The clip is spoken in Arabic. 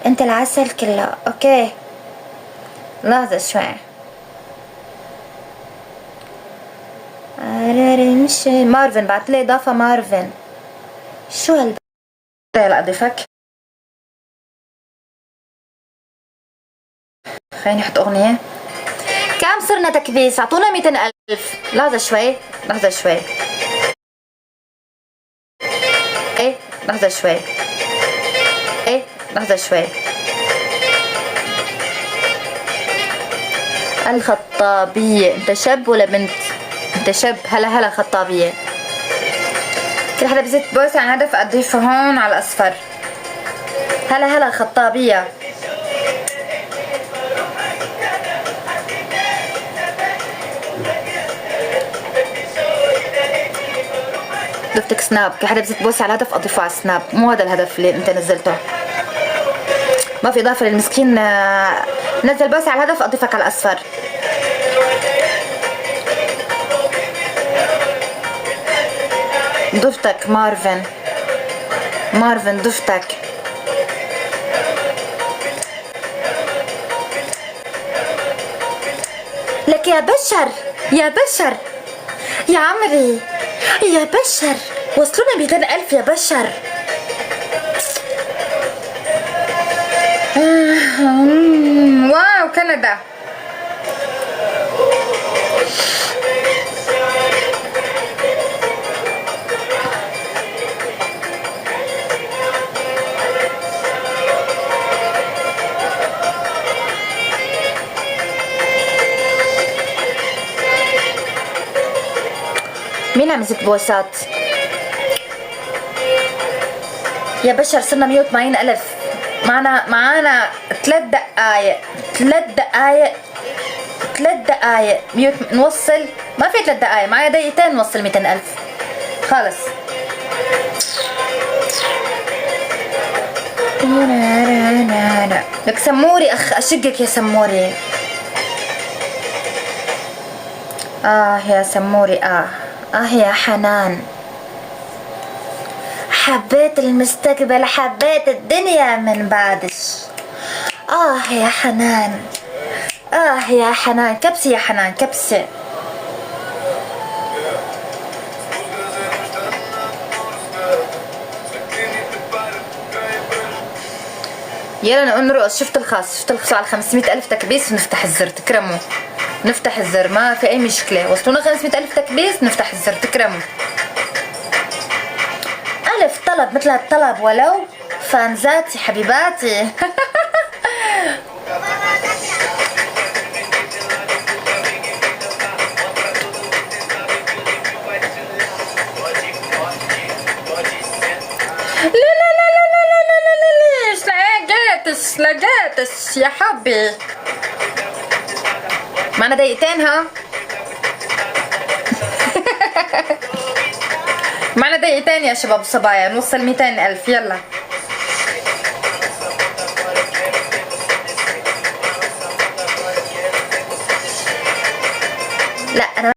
انت العسل كله. اوكي لحظة شوي. مارفن بعتلي اضافة. مارفن شو هالب هلا اضيفك. خليني احط اغنية. كم صرنا تكبيس؟ اعطونا 200,000. لحظة شوي لحظة شوي. ايه لحظة شوي. ايه لحظة شوي. الخطابية، انت شاب ولا بنت؟ انت شاب. هلا هلا خطابية. كل حدا بزت بوس عن هدف اضيفه هون على الاصفر. هلا هلا خطابية. ضفتك سناب. كل حدا بزت بوس على الهدف اضيفه على السناب. مو هذا الهدف اللي انت نزلته. ما في اضافة للمسكين. نزل بوس على الهدف اضيفك على الاصفر. ضفتك مارفن. مارفن ضفتك. لك يا بشر يا بشر يا عمري يا بشر وصلونا 200,000 يا بشر. واو كندا. مين عم يزت بوسات يا بشر؟ صرنا 180,000. معانا 3 دقايق 3 دقايق 3 دقايق نوصل. ما في 3 دقايق، معايا دقيقتين نوصل 200,000 خلص. لك سموري اشقك يا سموري. يا سموري. يا حنان. حبيت المستقبل، حبيت الدنيا من بعدش. يا حنان. يا حنان. كبسي يا حنان كبسي. يلا نقول نرقص. شفت الخاص على 500,000 تكبيس ونفتح الزر. تكرموا. نفتح الزر ما في اي مشكلة. وصلونا 500,000 تكبيس نفتح الزر. تكرموا. ألف طلب مثل الطلب ولو فانزاتي حبيباتي. لا لا لا لا لا لا لا لا لا ليش لقيتش يا حبي. معنا دقيقتين. معنا دقيقتين يا شباب صبايا نوصل 200,000. يلا لا انا